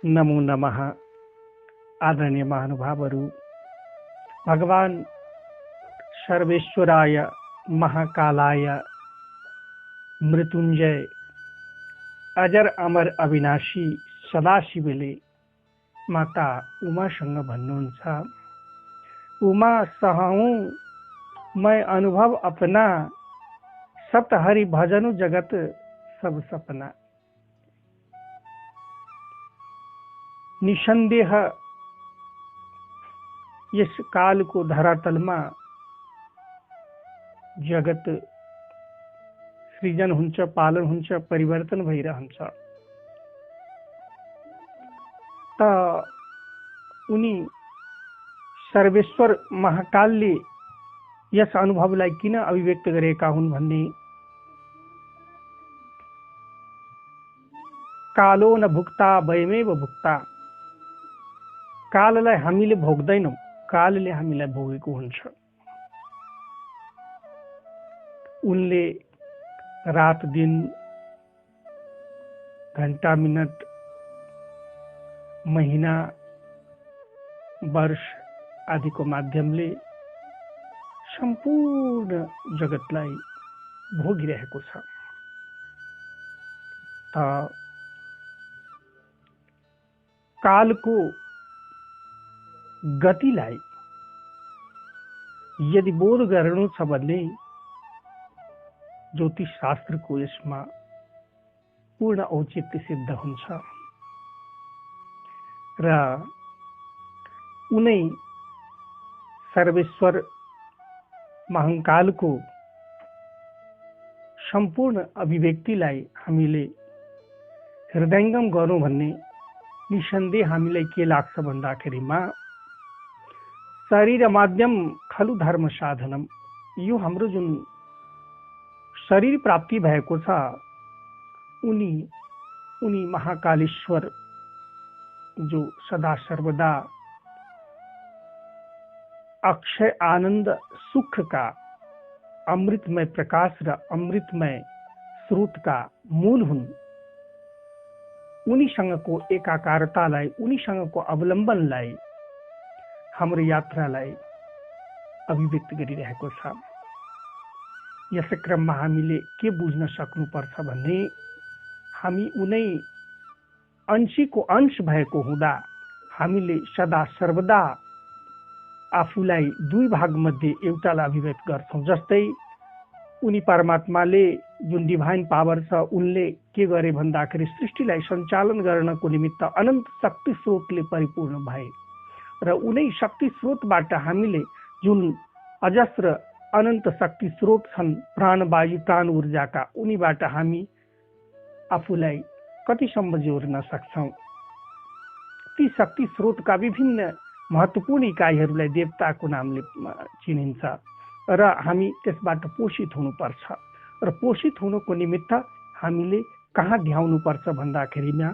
नमो नमः। आदरणीय महानुभावहरू, भगवान सर्वेश्वराय महाकालाय मृत्युञ्जय अजर अमर अविनाशी सदाशिवले माता उमासँग भन्नुहुन्छ, उमा सहऊं मैं अनुभव अपना, सत हरि भजनु जगत सब सपना। निसन्देह यस कालको धरातलमा जगत सृजन हुन्छ, पालन हुन्छ, परिवर्तन भइरहन्छ। त उनी सर्वेश्वर महाकालले यस अनुभवलाई किन अभिव्यक्त गरेका हुन् भन्ने, कालो न भुक्ता वयमेव भुक्ता। काललाई हामीले भोग्दैनौं, कालले हामीलाई भोगेको हुन्छ। उनले रात दिन, घण्टा मिनट, महीना, वर्ष आदिको माध्यमले सम्पूर्ण जगतलाई भोगिरहेको छ। त कालको गतिलाई यदि बोध गर्नु छ भने ज्योतिष शास्त्रको यसमा पूर्ण औचित्य सिद्ध हुन्छ र उनै सर्वेश्वर महाकालको सम्पूर्ण अभिव्यक्तिलाई हामीले हृदयङ्गम गरौँ भन्ने निसन्देह हामीलाई के लाग्छ भन्दाखेरिमा, शरीर माध्यम खलु धर्म साधनम। यो हाम्रो जुन शरीर प्राप्ति भएको छ, उनी महाकालेश्वर जो सदा सर्वदा अक्षय आनंद सुख का अमृतमय प्रकाश र अमृतमय स्रोत का मूल हुन्। उनीसँगको एकाकारतालाई, उनीसँगको अवलम्बनलाई, हाम्रो यात्रालाई अभिव्यक्त गरिरहेको छ। यस क्रममा हामीले के बुझ्न सक्नुपर्छ भने, हामी उनै अंशीको अंश भएको हुँदा हामीले सदा सर्वदा आफूलाई दुई भागमध्ये एउटालाई अभिव्यक्त गर्छौं। जस्तै उनी परमात्माले जुन डिभाइन पावर छ, उनले के गरे भन्दाखेरि सृष्टिलाई सञ्चालन गर्नको निमित्त अनन्त शक्ति स्रोतले परिपूर्ण भए र उनै शक्ति स्रोतबाट हामीले जुन अजस्र अनन्त शक्ति स्रोत छन्, प्राणवायु प्राण ऊर्जाका, उनीबाट हामी आफूलाई कतिसम्म जोड्न सक्छौं। ती शक्ति स्रोतका विभिन्न महत्त्वपूर्ण इकाइहरूलाई देवताको नामले चिनिन्छ र हामी त्यसबाट पोषित हुनुपर्छ। र पोषित हुनुको निमित्त हामीले कहाँ ध्याउनुपर्छ भन्दाखेरिमा,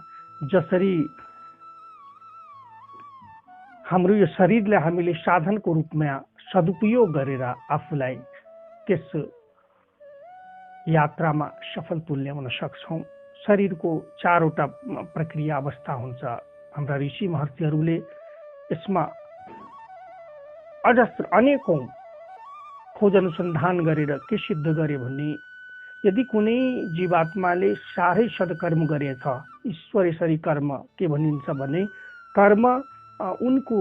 जसरी हाम्रो यो शरीरलाई हामीले साधनको रूपमा सदुपयोग गरेर आफूलाई त्यस यात्रामा सफल तुल्याउन सक्छौं। शरीरको चारवटा प्रक्रिया अवस्था हुन्छ। हाम्रा ऋषि महर्षिहरूले यसमा अजस्र अनेकौं खोज अनुसन्धान गरेर के सिद्ध गरे भने, यदि कुनै जीवात्माले साह्रै सद्कर्म गरेछ, ईश्वरेश्वरी कर्म के भनिन्छ भने, कर्म उनको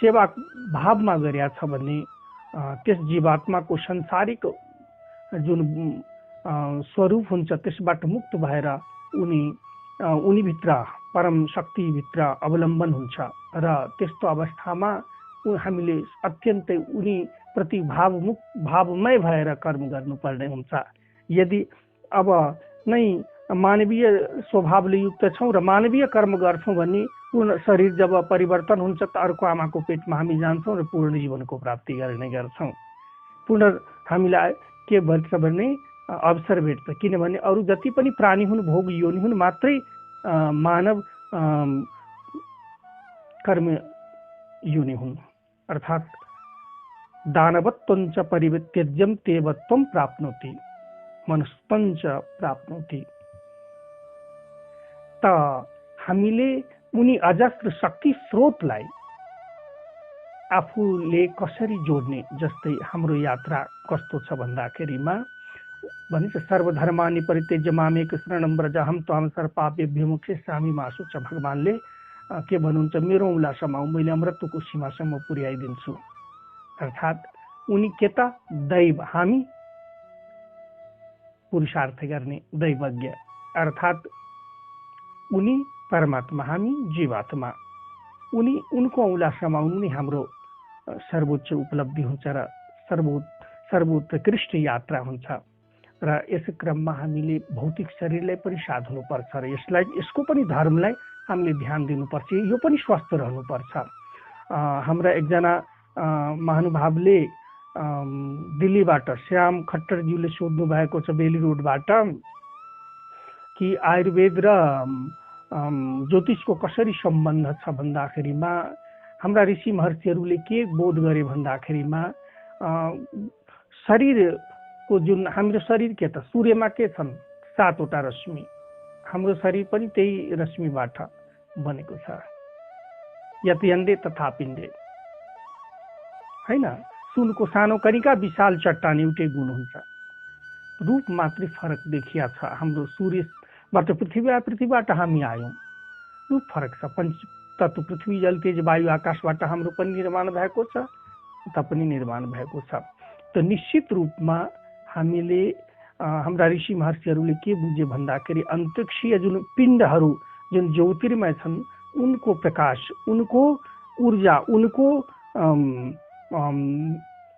सेवा भावमा गरेछ भने त्यस जीवात्माको संसारिक जुन स्वरूप हुन्छ त्यसबाट मुक्त भएर उनीभित्र परम शक्तिभित्र अवलम्बन हुन्छ र त्यस्तो अवस्थामा हामीले अत्यन्तै उनी प्रति भावमय भएर कर्म गर्नुपर्ने हुन्छ। यदि अब नै मानवीय स्वभावले युक्त छौं र मानवीय कर्म गर्छौं भने पूर्ण शरीर जब परिवर्तन हुन्छ त अर्को आमाको पेटमा हामी जान्छौं र पूर्ण जीवनको प्राप्ति गर्ने गर्छौं। पूर्ण हामीलाई के भन्छ भने अवसर भेट्छ, किनभने अरू जति पनि प्राणी हुन्, भोग योनि हुन्, मात्रै मानव कर्म योनि हुन्। अर्थात् दानवत्वञ्च परित्यज्यं तेवत्वं प्राप्नोति मनुष्यञ्च प्राप्नोति। त हामीले उनी अजस्र शक्ति स्रोतलाई आफूले कसरी जोड्ने, जस्तै हाम्रो यात्रा कस्तो छ भन्दाखेरिमा भनिन्छ सर्वधर्मानि परित्यज्य मामेक शरणं व्रज अहं त्वां सर्वपापेभ्यो मोक्षयिष्यामि मा शुच। भगवानले के भन्नुहुन्छ, मेरो औँला समाऊ, मैले अमृतको सीमासम्म पुर्याइदिन्छु। अर्थात् उनी के त दैव, हामी पुरुषार्थ गर्ने दैवज्ञ, अर्थात् उनी परमात्मा, हामी जीवात्मा। उनको औँला समाउनु नै हाम्रो सर्वोच्च उपलब्धि हुन्छ र सर्वोत्कृष्ट यात्रा हुन्छ। र यस क्रममा हामीले भौतिक शरीरलाई पनि साथ हुनुपर्छ र यसको पनि धर्मलाई हामीले ध्यान दिनुपर्छ, यो पनि स्वस्थ रहनुपर्छ। हाम्रा एकजना महानुभावले दिल्लीबाट श्याम खट्टरज्यूले सोध्नु भएको छ बेली रोडबाट कि आयुर्वेद र ज्योतिषको कसरी सम्बन्ध छ भन्दाखेरिमा हाम्रा ऋषि महर्षिहरूले के बोध गरे भन्दाखेरिमा शरीरको जुन हाम्रो शरीर के त सूर्यमा के छन् 7 वटा रश्मि, हाम्रो शरीर पनि त्यही रश्मिबाट बनेको छ। यत्यन्दे तथा पिण्डे, हैन? सुनको सानो कणिका विशाल चट्टान एउटै गुण हुन्छ, रूप मात्रै फरक देखिया छ। हाम्रो सूर्यबाट पृथ्वीबाट हामी आयौँ, रूप फरक छ। पंच तत्व पृथ्वी जल तेज वायु आकाशबाट हाम्रो पनि निर्माण भएको छ, उता पनि निर्माण भएको छ। त निश्चित रूपमा हामीले हाम्रा ऋषि महर्षिहरूले के बुझे भन्दाखेरि अन्तरिक्षीय जुन पिण्डहरू जुन ज्योतिर्मय छन् उनको प्रकाश, उनको ऊर्जा, उनको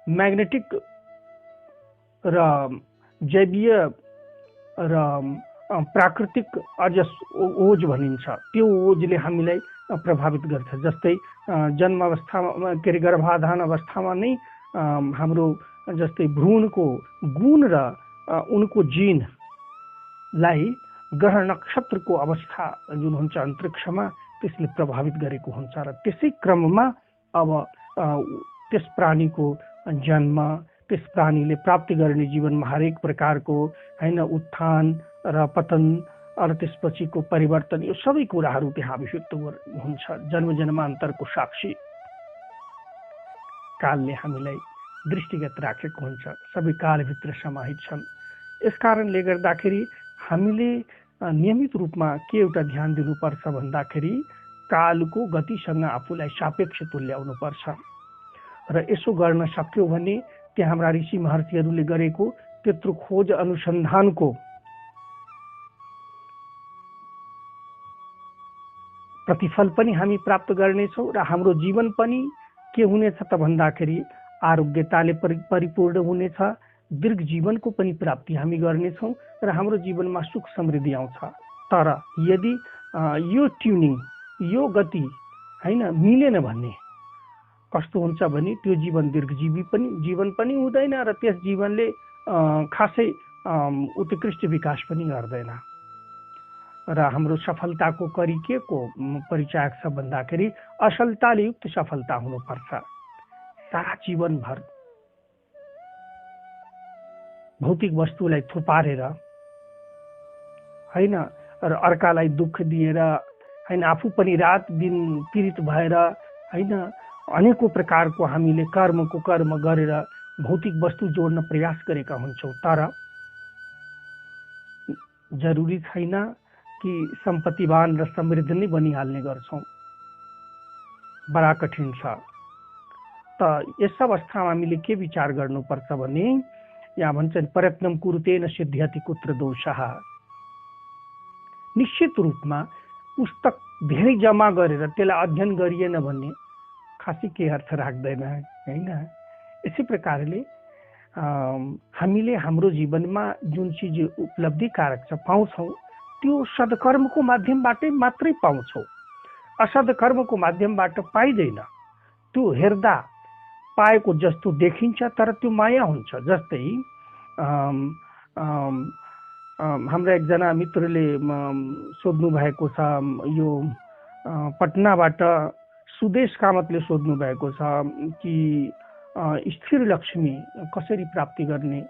म्याग्नेटिक र जैवीय र प्राकृतिक ओज भनिन्छ, त्यो ओजले हामीलाई प्रभावित गर्छ। जस्तै जन्म अवस्थामा के अरे गर्भाधान अवस्थामा नै हाम्रो जस्तै भ्रूणको गुण र उनको जिनलाई ग्रह नक्षत्रको अवस्था जुन हुन्छ अन्तरिक्षमा त्यसले प्रभावित गरेको हुन्छ। र त्यसै क्रममा अब त्यस प्राणीको जन्म, त्यस प्राणीले प्राप्ति गर्ने जीवनमा हरेक प्रकारको हैन उत्थान र पतन र त्यसपछिको परिवर्तन, यो सबै कुराहरू त्यहाँ अभिव्यक्त हुन्छ। जन्म जन्मान्तरको साक्षी कालले हामीलाई दृष्टिगत राखेको हुन्छ, सबै कालभित्र समाहित छन्। यस कारणले गर्दाखेरि हामीले नियमित रूपमा के एउटा ध्यान दिनुपर्छ भन्दाखेरि कालको गतिसँग आफूलाई सापेक्ष तुल्याउनु पर्छ। र यसो गर्न सक्यो भने त्यहाँ हाम्रा ऋषि महर्षिहरूले गरेको त्यत्रो खोज अनुसन्धानको प्रतिफल पनि हामी प्राप्त गर्नेछौँ र हाम्रो जीवन पनि के हुनेछ त भन्दाखेरि आरोग्यताले परिपूर्ण हुनेछ, दीर्घ जीवनको पनि प्राप्ति हामी गर्नेछौँ र हाम्रो जीवनमा सुख समृद्धि आउँछ। तर यदि यो ट्युनिङ, यो गति हैन मिलेन भने कस्तो हुन्छ भने त्यो जीवन दीर्घजीवी पनि जीवन पनि हुँदैन र त्यस जीवनले खासै उत्कृष्ट विकास पनि गर्दैन। र हाम्रो सफलताको करी के को परिचायक छ भन्दाखेरि असल युक्त सफलता हुनुपर्छ। सारा जीवनभर भौतिक वस्तुलाई थुपारेर हैन र अर्कालाई दुःख दिएर हैन आफू पनि रात दिन पीडित भएर हैन अनेकौं प्रकारको हामीले कर्म गरेर भौतिक वस्तु जोड्न प्रयास गरेका हुन्छौँ। तर जरुरी छैन कि सम्पत्तिवान र समृद्ध नै बनिहाल्ने गर्छौँ, बडा कठिन छ। त यस अवस्थामा हामीले के विचार गर्नुपर्छ भने यहाँ भन्छन् प्रयत्नम कुरुते न सिद्ध्यति कुत्र दोषः। निश्चित रूपमा पुस्तक धेरै जमा गरेर त्यसलाई अध्ययन गरिएन भने खासै के अर्थ राख्दैन हैन। यसै प्रकारले हामीले हाम्रो जीवनमा जुन चीज उपलब्धिकारक छ पाउँछौँ त्यो सद्कर्मको माध्यमबाटै मात्रै पाउँछौँ, असद्कर्मको माध्यमबाट पाइदैन। त्यो हेर्दा पाएको जस्तो देखिन्छ तर त्यो माया हुन्छ। जस्तै हाम्रा एकजना मित्रले सोध्नु भएको छ, यो पटनाबाट सुदेश कामतले सोध्नु भएको छ कि स्थिर लक्ष्मी कसरी प्राप्ति करने।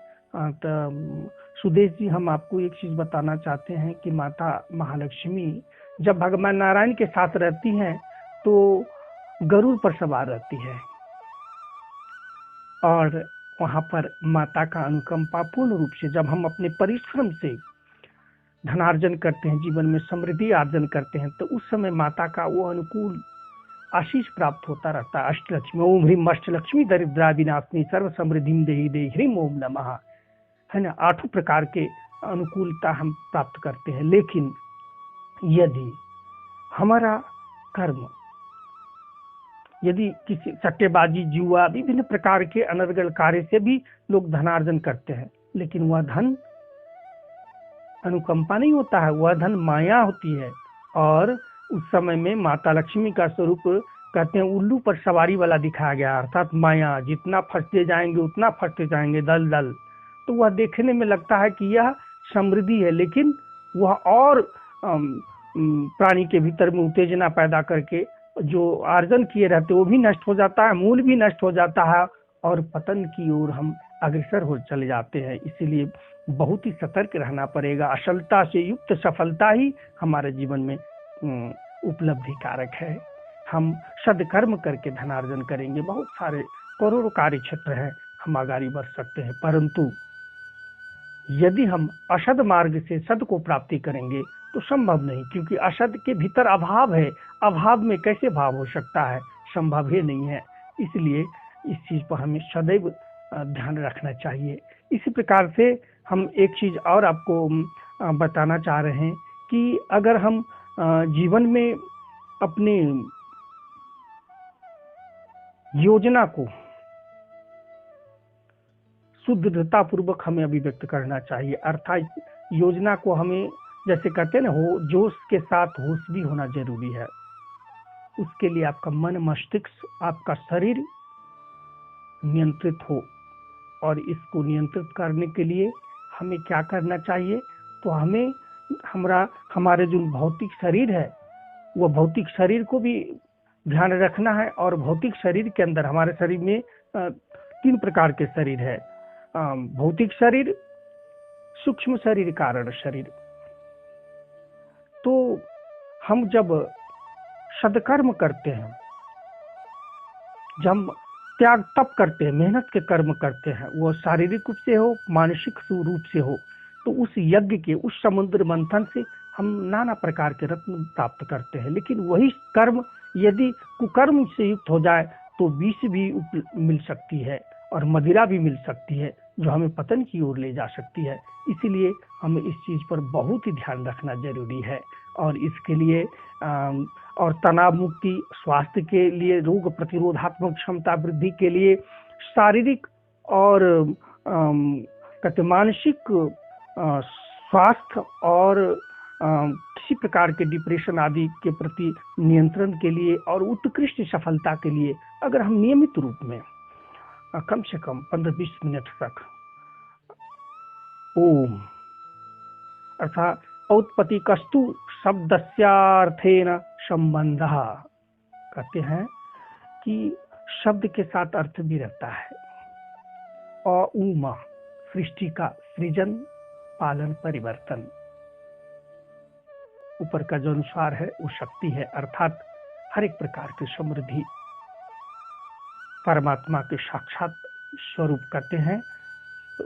सुदेश जी, हम आपको एक चीज बताना चाहते हैं कि माता महालक्ष्मी जब भगवान नारायण के साथ रहती हैं तो गरुड़ पर सवार रहती है और वहां पर माता का अनुकंपा पूर्ण रूप से, जब हम अपने परिश्रम से धनार्जन करते हैं, जीवन में समृद्धि अर्जन करते हैं, तो उस समय माता का वो अनुकूल आशीष प्राप्त होता रहता है। अष्टलक्ष्मी ओम ह्रीम अष्टलक्ष्मी दरिद्रा विनाशिनी सर्व समृद्धि देहि दे ह्रीम ओम नमः, है ना। 8 प्रकार के अनुकूलता हम प्राप्त करते हैं। लेकिन यदि हमारा कर्म, यदि किसी सट्टेबाजी, जुआ, विभिन्न प्रकार के अनर्गल कार्य से भी लोग धनार्जन करते हैं, लेकिन वह धन अनुकंपा नहीं होता है, वह धन माया होती है। और उस समय में माता लक्ष्मी का स्वरूप कहते हैं उल्लू पर सवारी वाला दिखाया गया, अर्थात माया। जितना फंसते जाएंगे उतना फंसते जाएंगे दल दल। तो वह देखने में लगता है कि यह समृद्धि है, लेकिन वह और प्राणी के भीतर में उत्तेजना पैदा करके जो अर्जन किए रहते वो भी नष्ट हो जाता है, मूल भी नष्ट हो जाता है और पतन की ओर हम अग्रसर हो चले जाते हैं। इसीलिए बहुत ही सतर्क रहना पड़ेगा। अशलता से युक्त सफलता ही हमारे जीवन में उपलब्धि कारक है। हम सदकर्म करके धनार्जन करेंगे, बहुत सारे करोड़ों कार्य क्षेत्र हैं, हम आगाड़ी बढ़ सकते हैं। परंतु यदि हम असद मार्ग से सद को प्राप्ति करेंगे तो संभव नहीं, क्योंकि असद के भीतर अभाव है। अभाव में कैसे भाव हो सकता है, संभव ही नहीं है। इसलिए इस चीज पर हमें सदैव ध्यान रखना चाहिए। इसी प्रकार से हम एक चीज और आपको बताना चाह रहे हैं कि अगर हम जीवन में अपनी योजना को शुद्धता पूर्वक हमें अभिव्यक्त करना चाहिए। अर्थात योजना को हमें, जैसे कहते हैं ना, हो जोश के साथ होश भी होना जरूरी है। उसके लिए आपका मन, मस्तिष्क, आपका शरीर नियंत्रित हो। और इसको नियंत्रित करने के लिए हमें क्या करना चाहिए, तो हमें हमारे जो भौतिक शरीर है, वह भौतिक शरीर को भी ध्यान रखना है। और भौतिक शरीर के अंदर, हमारे शरीर में 3 प्रकार के शरीर है, भौतिक शरीर, सूक्ष्म शरीर, कारण शरीर। तो हम जब सदकर्म करते हैं, जब हम त्याग तप करते हैं, मेहनत के कर्म करते हैं, वो शारीरिक रूप से हो, मानसिक रूप से हो, तो उस यज्ञ के, उस समुद्र मंथन से हम नाना प्रकार के रत्न प्राप्त करते हैं। लेकिन वही कर्म यदि कुकर्म से युक्त हो जाए तो विष भी मिल सकती है और मदिरा भी मिल सकती है, जो हमें पतन की ओर ले जा सकती है। इसीलिए हमें इस चीज पर बहुत ही ध्यान रखना जरूरी है। और इसके लिए और तनाव मुक्ति, स्वास्थ्य के लिए, रोग प्रतिरोधात्मक क्षमता वृद्धि के लिए, शारीरिक और मानसिक स्वास्थ्य और किसी प्रकार के डिप्रेशन आदि के प्रति नियंत्रण के लिए और उत्कृष्ट सफलता के लिए अगर हम नियमित रूप में कम से कम 15-20 मिनट तक ओम अर्थात औत्पत्ति कस्तु शब्दस्यार्थेन संबंधः, कहते हैं कि शब्द के साथ अर्थ भी रहता है। औमा सृष्टि का सृजन, पालन, परिवर्तन, ऊपर का जो अनुसार है वो शक्ति है। अर्थात हर एक प्रकार की समृद्धि परमात्मा के साक्षात स्वरूप कहते हैं।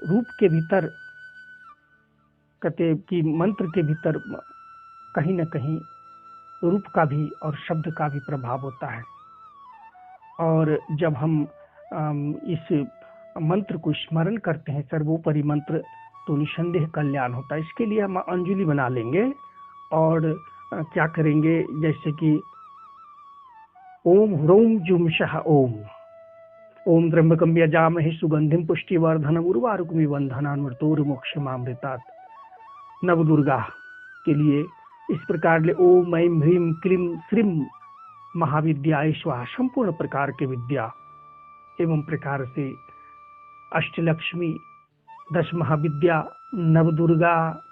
रूप के भीतर कहते कि मंत्र के भीतर कहीं न कहीं रूप का भी और शब्द का भी प्रभाव होता है। और जब हम इस मंत्र को स्मरण करते हैं, सर्वोपरि मंत्र, तो निसंदेह कल्याण होता है। इसके लिए हम अंजलि बना लेंगे और क्या करेंगे, जैसे कि ओम ह्रौं जुम शः ओम त्र्यंबकं यजामहे सुगंधिं पुष्टिवर्धनम् उर्वारुकमिव बन्धनान्मृतोर्मोक्षमामृतात्। नवदुर्गा के लिए इस प्रकार ले ओम ऐं ह्रीं क्लीं श्रीं महाविद्याय स्वाहा, संपूर्ण प्रकार के विद्या एवं प्रकार से अष्टलक्ष्मी, 10 महाविद्या, नवदुर्गा,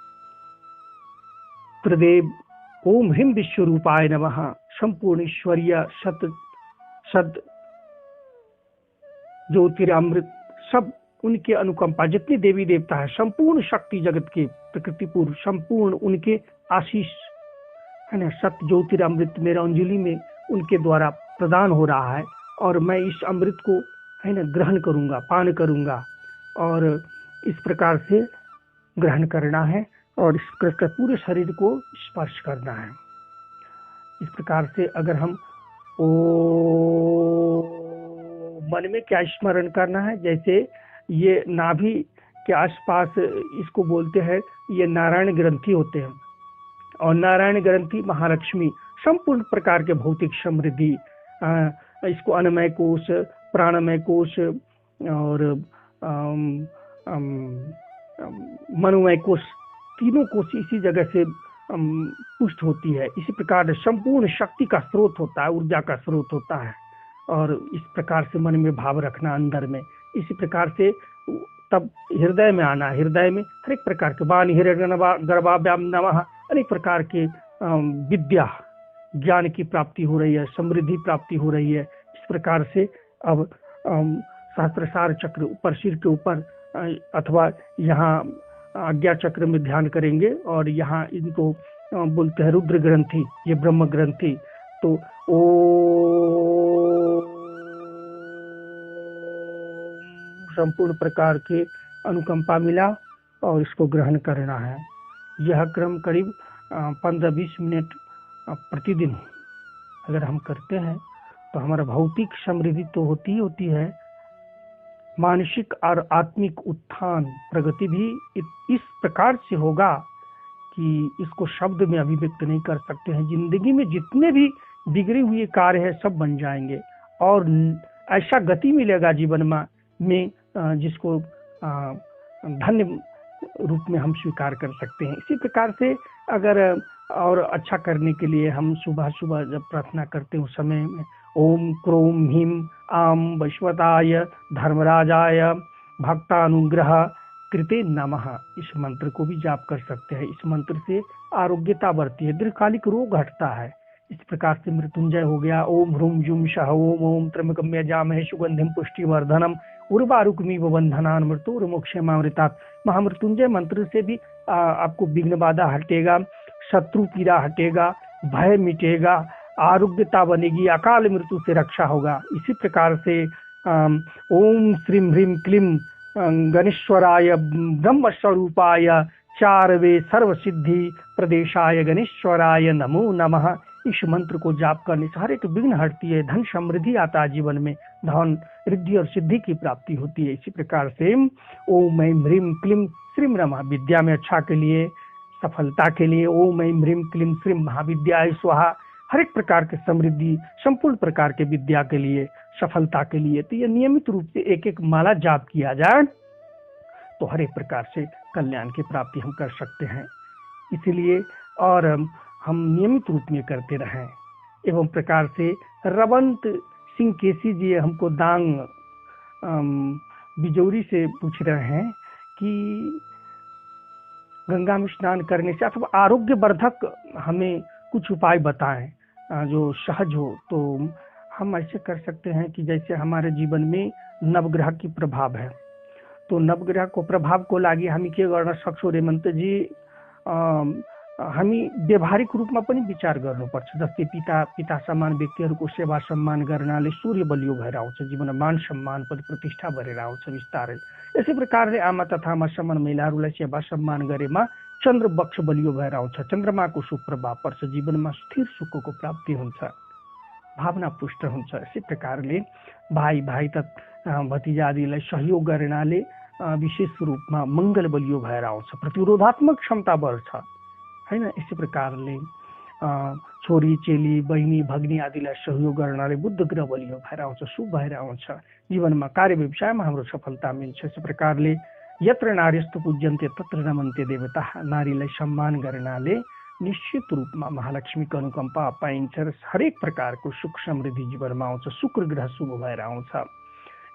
त्रिदेव, ओम ह्रीं विश्वरूपाय नमः, संपूर्ण ईश्वरीय सत ज्योतिरामृत, सब उनके अनुकंपा, जितनी देवी देवता है, संपूर्ण शक्ति जगत के प्रकृति पूर्व, संपूर्ण उनके आशीष है ना, सत्य ज्योतिरामृत मेरा अंजलि में उनके द्वारा प्रदान हो रहा है और मैं इस अमृत को, है ना, ग्रहण करूंगा, पान करूंगा और इस प्रकार से ग्रहण करना है और इस प्रकार पूरे शरीर को स्पर्श करना है। इस प्रकार से अगर हम ओ मन में क्या स्मरण करना है, जैसे ये नाभि के आसपास इसको बोलते हैं, ये नारायण ग्रंथि होते हैं और नारायण ग्रंथि महालक्ष्मी संपूर्ण प्रकार के भौतिक समृद्धि, इसको अन्नमय कोश, प्राणमय कोश और मनोमय कोश, तीनों कोश इसी जगह से पुष्ट होती है। इसी प्रकार संपूर्ण शक्ति का स्रोत होता है, ऊर्जा का स्रोत होता है और इस प्रकार से मन में भाव रखना अंदर में। इसी प्रकार से तब हृदय में आना, हृदय में हर एक प्रकार के वाणी हिरण्यगर्भाभ्याम नमः, अनेक प्रकार के विद्या ज्ञान की प्राप्ति हो रही है, समृद्धि प्राप्ति हो रही है। इस प्रकार से अब सहस्त्रसार चक्र ऊपर सिर के ऊपर अथवा यहाँ आज्ञा चक्र में ध्यान करेंगे और यहाँ इनको बोलते हैं रुद्र ग्रंथि, ये ब्रह्म ग्रंथि। तो ओ संपूर्ण प्रकार के अनुकंपा मिला और इसको ग्रहण करना है। यह क्रम करीब 15-20 मिनट प्रतिदिन अगर हम करते हैं तो हमारा भौतिक समृद्धि तो होती है, मानसिक और आत्मिक उत्थान प्रगति भी इस प्रकार से होगा कि इसको शब्द में अभिव्यक्त नहीं कर सकते हैं। जिंदगी में जितने भी बिगड़े हुए कार्य है सब बन जाएंगे और ऐसा गति मिलेगा जीवन में जिसको धन्य रूप में हम स्वीकार कर सकते हैं। इसी प्रकार से अगर और अच्छा करने के लिए हम सुबह सुबह जब प्रार्थना करते हैं उस समय में ओम क्रोम ह्रीम आम वैश्वताय धर्मराजाय भक्तानुग्रह कृते नमः, इस मंत्र को भी जाप कर सकते हैं। इस मंत्र से आरोग्यता बढ़ती है, दीर्घकालिक रोग घटता है। इस प्रकार से मृत्युंजय हो गया, ओम ह्रूम जुम शह ओम ओम त्र्यंबकम यजामहे सुगंधिम पुष्टिवर्धनम उर्वारुकमिव बंधनान् मृत्योर्मुक्षयमामृतात्। महामृत्युंजय मंत्र से भी आपको विघ्न बाधा हटेगा, शत्रु पीड़ा हटेगा, भय मिटेगा, आरोग्यता बनेगी, अकाल मृत्यु से रक्षा होगा। इसी प्रकार से ओम श्रीम ह्रीम क्लीम गणेश्वराय ब्रह्म स्वरूपाय चारवे सर्व सिद्धि प्रदेशाय गणेश्वराय नमो नमः, इस मंत्र को जाप करने से हर एक विघ्न हटती है, धन समृद्धि आता है, जीवन में धन रिद्धि और सिद्धि की प्राप्ति होती है। इसी प्रकार से ओम ऐं ह्रीम क्लीम श्रीम नमः, विद्या में अच्छा के लिए, सफलता के लिए ओम ऐं ह्रीम क्लीम श्रीम महाविद्याय स्वाहा, हर एक प्रकार के समृद्धि, संपूर्ण प्रकार के विद्या के लिए, सफलता के लिए। तो ये नियमित रूप से एक एक माला जाप किया जाए तो हर एक प्रकार से कल्याण की प्राप्ति हम कर सकते हैं। इसलिए और हम नियमित रूप में करते रहें। एवं प्रकार से रवंत सिंह केसी जी हमको दांग बिजौरी से पूछ रहे हैं कि गंगा में स्नान करने से अथवा आरोग्य वर्धक हमें कुछ उपाय बताएं जो सहज हो। तो हम ऐसे कर सकते हैं कि जैसे हमारे जीवन में नवग्रह की प्रभाव है, तो नवग्रह को प्रभाव को लागि हामी के गर्न सक्छौँ रेमन्तजी, हामी व्यवहारिक रूपमा पनि विचार गर्नुपर्छ। जस्तै पिता समान व्यक्तिहरूको सेवा सम्मान गर्नाले सूर्य बलियो भएर आउँछ, जीवनमा मान सम्मान पद प्रतिष्ठा भरेर आउँछ विस्तारै। यसै प्रकारले आमा तथा आमा समान महिलाहरूलाई सेवा सम्मान गरेमा चन्द्र बक्ष बलियो भएर आउँछ, चन्द्रमाको सुप्रभाव पर्छ, जीवनमा स्थिर सुखको प्राप्ति हुन्छ, भावना पुष्ट हुन्छ। यसै प्रकारले भाइ तथा भतिजा आदिलाई सहयोग गर्नाले विशेष रूपमा मङ्गल बलियो भएर आउँछ, प्रतिरोधात्मक क्षमता बढ्छ हैन। इसी प्रकारले छोरी चेली बहिनी भग्नी आदिलाई सहयोग गर्नाले बुद्ध ग्रह बलियो भएर आउँछ, शुभ भएर आउँछ, जीवनमा कार्य व्यवसायमा हाम्रो सफलता मिल्छ। इस प्रकारले यत्र नार्यस्तु पूज्यन्ते तत्र नमन्ते देवता, नारीलाई सम्मान गर्नाले निश्चित रूपमा महालक्ष्मीको अनुकम्पा पाइन्छ र हरेक प्रकारको सुख समृद्धि जीवनमा आउँछ, शुक्र ग्रह शुभ भएर आउँछ।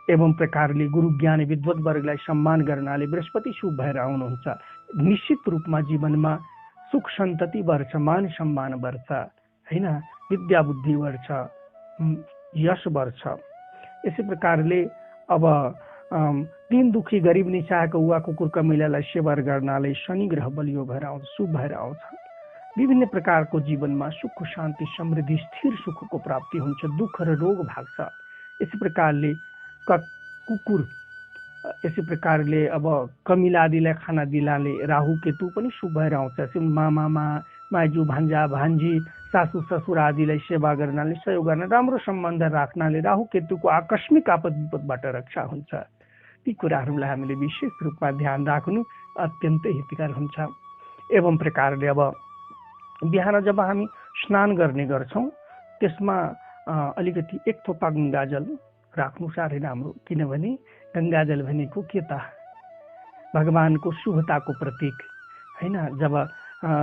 एवं प्रकारले गुरु ज्ञानी विद्वत वर्गलाई सम्मान गर्नाले बृहस्पति शुभ भएर आउनुहुन्छ, निश्चित रूपमा जीवनमा सुख सन्तति बढ्छ, मान सम्मान बढ्छ हैन, विद्या बुद्धि बढ्छ, यश बढ्छ। यसै प्रकारले अब दिन दुखी गरिब निचाहेको उवा कुकुर कमिलालाई सेवा गर्नाले शनि ग्रह बलियो भएर आउँछ, शुभ भएर आउँछ। विभिन्न प्रकारको जीवनमा सुख शान्ति समृद्धि स्थिर सुखको प्राप्ति हुन्छ, दुःख र रोग भाग्छ। यसै प्रकारले कुकुर यसै प्रकारले अब कमिलादीलाई खाना दिलाले राहु केतु पनि शुभ भएर आउँछ। मामा माइजू भान्जा भान्जी सासू ससुर आदिलाई सेवा गर्नाले सहयोग गर्न राम्रो सम्बन्ध राख्नाले राहु केतुको आकस्मिक आपद विपदबाट रक्षा हुन्छ। ती कुराहरूलाई हामीले विशेष रूपमा ध्यान राख्नु अत्यन्तै हितकर हुन्छ। एवं प्रकारले अब बिहान जब हामी स्नान गर्ने गर्छौँ त्यसमा अलिकति एक थोपा गङ्गाजल राख्नु साह्रै राम्रो, किनभने गङ्गाजल भनेको के त भगवानको शुभताको प्रतीक हैन। जब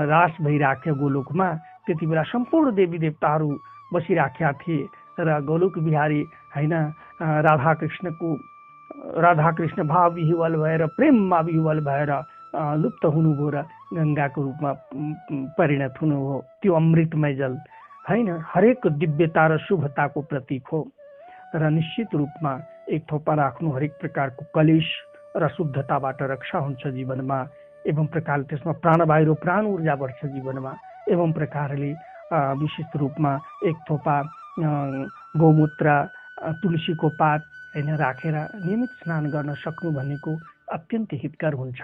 रास भइराख्यो गोलोकमा त्यति बेला सम्पूर्ण देवी देवताहरू बसिराखेका थिए र गोलोक बिहारी हैन राधा कृष्ण भाव विह्वल भएर प्रेममा विह्वल भएर लुप्त हुनुभयो र गङ्गाको रूपमा परिणत हुनुभयो। त्यो अमृतमय जल हैन हरेक दिव्यता र शुभताको प्रतीक हो र निश्चित रूपमा एक थोपा राख्नु हरेक प्रकारको कलेश र शुद्धताबाट रक्षा हुन्छ जीवनमा। एवं प्रकारले त्यसमा प्राणवायु र प्राण ऊर्जा बढ्छ जीवनमा। एवं प्रकारले विशेष रूपमा एक थोपा गौमूत्र तुलसीको पात हैन राखेर नियमित स्नान गर्न सक्नु भनेको अत्यन्त हितकर हुन्छ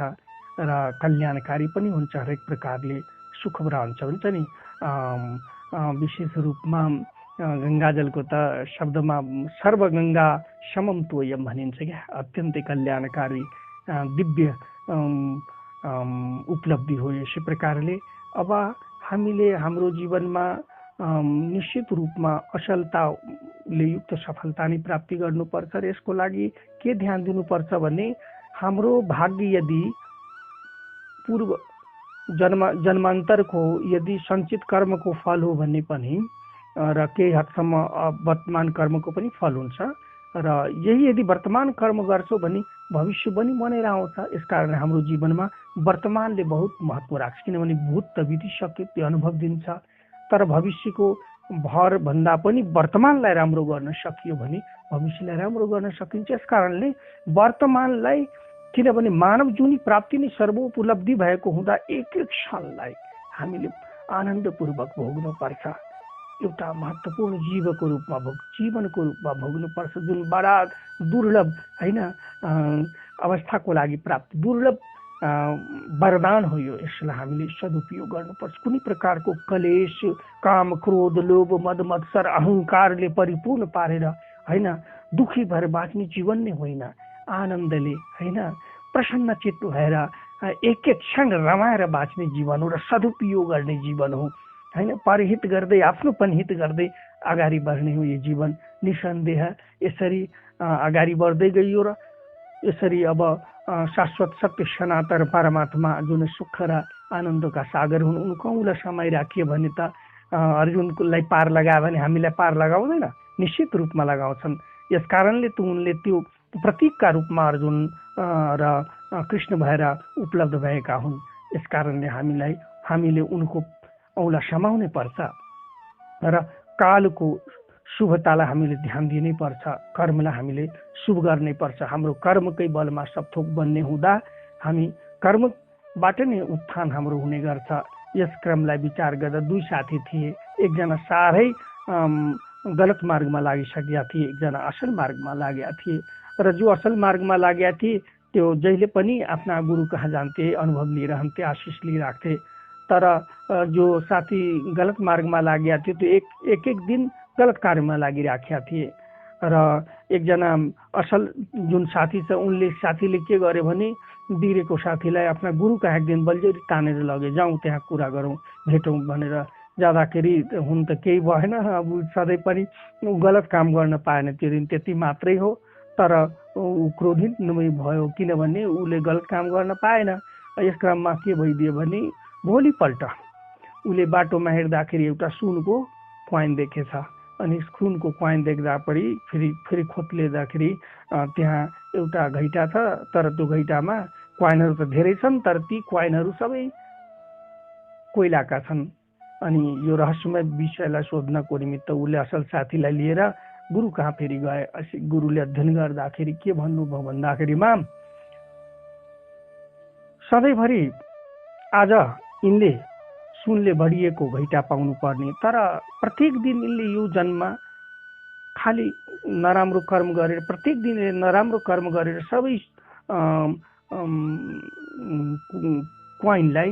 र कल्याणकारी पनि हुन्छ। हरेक प्रकारले सुखभरा हुन्छ नि। विशेष रूपमा गङ्गाजलको त शब्दमा सर्वगङ्गा समम तोयम भनिन्छ क्या। अत्यन्तै कल्याणकारी दिव्य उपलब्धि हो। यसै प्रकारले अब हामीले हाम्रो जीवनमा निश्चित रूपमा असल युक्त सफलता नै प्राप्ति गर्नुपर्छ र यसको लागि के ध्यान दिनुपर्छ भने हाम्रो भाग्य यदि पूर्व जन्मान्तरको यदि सञ्चित कर्मको फल हो भने पनि र केही हदसम्म वर्तमान कर्मको पनि फल हुन्छ र यही यदि वर्तमान कर्म गर्छौँ भने भविष्य पनि बनेर आउँछ। यसकारण हाम्रो जीवनमा वर्तमानले बहुत महत्त्व राख्छ, किनभने भूत त बितिसक्यो त्यो अनुभव दिन्छ, तर भविष्यको भर भन्दा पनि वर्तमानलाई राम्रो गर्न सकियो भने भविष्यलाई राम्रो गर्न सकिन्छ। यसकारणले वर्तमानलाई, किनभने मानव जुनी प्राप्ति नै सर्वोपलब्धि भएको हुँदा एक एक क्षणलाई हामीले आनन्दपूर्वक भोग्नुपर्छ। एउटा महत्त्वपूर्ण जीवको रूपमा जीवनको रूपमा भोग्नुपर्छ, जुन बडा दुर्लभ हैन अवस्थाको लागि प्राप्त दुर्लभ वरदान हो यो। यसलाई हामीले सदुपयोग गर्नुपर्छ। कुनै प्रकारको कलेश काम क्रोध लोभ मद मत्सर अहङ्कारले परिपूर्ण पारेर हैन दुखी भएर बाँच्ने जीवन नै होइन, आनन्दले हैन प्रसन्न चित्त भएर एक एक क्षण रमाएर बाँच्ने जीवन हो र सदुपयोग गर्ने जीवन हो हैन। परहित गर्दै आफ्नो पनि हित गर्दै अगाडि बढ्ने हो यो जीवन। निसन्देह यसरी अगाडि बढ्दै गइयो र यसरी अब शाश्वत सत्य सनातन परमात्मा जुन सुख र आनन्दका सागर हुन् उनको औँला समाइराखियो भने त अर्जुनलाई पार लगायो भने हामीलाई पार लगाउँदैन, निश्चित रूपमा लगाउँछन्। यस कारणले त उनले त्यो प्रतीकका रूपमा अर्जुन र कृष्ण भएर उपलब्ध भएका हुन्। यस कारणले हामीले उनको औँला समाउनै पर्छ र कालको शुभतालाई हामीले ध्यान दिनै पर्छ, कर्मलाई हामीले शुभ गर्नै पर्छ। हाम्रो कर्मकै बलमा सबथोक बन्ने हुँदा हामी कर्मबाट नै उत्थान हाम्रो हुने गर्छ। यस क्रमलाई विचार गर्दा दुई साथी थिए, एकजना साह्रै गलत मार्गमा लागिसकेका थिए, एकजना असल मार्गमा लागेका थिए र जो असल मार्गमा लागेका थिए त्यो जहिले पनि आफ्ना गुरु कहाँ जान्थे, अनुभव लिइरहन्थे, आशिष लिइराख्थे। तर जो साथी गलत मार्गमा लागेका थियो त्यो एक दिन गलत कार्यमा लागिराखेका थिए र एकजना असल जुन साथी छ उनले साथीले के गर्यो भने बिग्रेको साथीलाई आफ्ना गुरु कहाँ एक दिन बलजरी तानेर लगे, जाउँ त्यहाँ कुरा गरौँ भेटौँ भनेर जाँदाखेरि हुन त केही भएन। अब सधैँ पनि गलत काम गर्न पाएन त्यो दिन, त्यति मात्रै हो। तर ऊ क्रोधित भयो, किनभने उसले गलत काम गर्न पाएन। यस क्रममा के भइदियो भने भोलिपल्ट उसले बाटोमा हिँड्दाखेरि एउटा सुनको क्वाइन देखेछ अनि सुनको क्वाइन देख्दा पनि फेरि खोतलिँदाखेरि त्यहाँ एउटा घैटा छ, तर त्यो घैटामा क्वाइनहरू त धेरै छन्, तर ती क्वाइनहरू सबै कोइलाका छन्। अनि यो रहस्यमय विषयलाई सोध्नको निमित्त उसले असल साथीलाई लिएर गुरु कहाँ फेरि गए। गुरुले अध्ययन गर्दाखेरि के भन्नुभयो भन्दाखेरिमा सधैँभरि आज यिनले सुनले भरिएको घैटा पाउनु पर्ने, तर प्रत्येक दिन यिनले यो जन्ममा खालि नराम्रो कर्म गरेर, प्रत्येक दिन नराम्रो कर्म गरेर सबै क्वाइनलाई,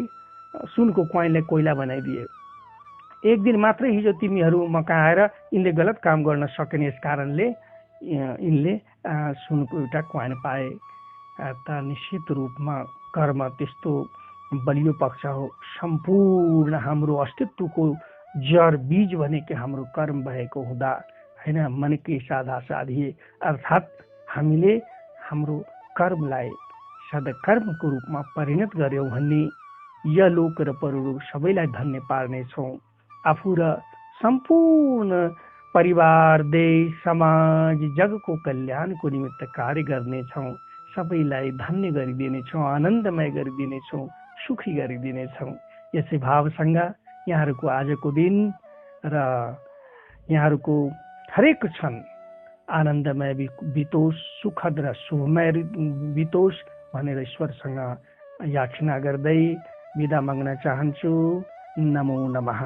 सुनको क्वाइनलाई कोइला बनाइदिए। एक दिन मात्रै हिजो तिमीहरूमा कहाँ आएर यिनले गलत काम गर्न सकेन, यस कारणले यिनले सुनको एउटा क्वाइन पाए। त निश्चित रूपमा कर्म त्यस्तो बलियो पक्ष हो। सम्पूर्ण हाम्रो अस्तित्वको जड बीज भनेको हाम्रो कर्म भएको हुँदा हैन, मनकै साधा साधी, अर्थात् हामीले हाम्रो कर्मलाई सदकर्मको रूपमा परिणत गर्यौं भन्ने यलोक र परलोक सबैलाई धन्य पार्नेछौँ। आफू र सम्पूर्ण परिवार, देश, समाज, जगको कल्याणको निमित्त कार्य गर्नेछौँ। सबैलाई धन्य गरिदिनेछौँ, आनन्दमय गरिदिनेछौँ, सुखी गरिदिनेछौँ। यसै भावसँग यहाँहरूको आजको दिन र यहाँहरूको हरेक क्षण आनन्दमय बितोस्, सुखद र शुभमय बितोस् भनेर ईश्वरसँग याचना गर्दै बिदा माग्न चाहन्छु। नमो नमः।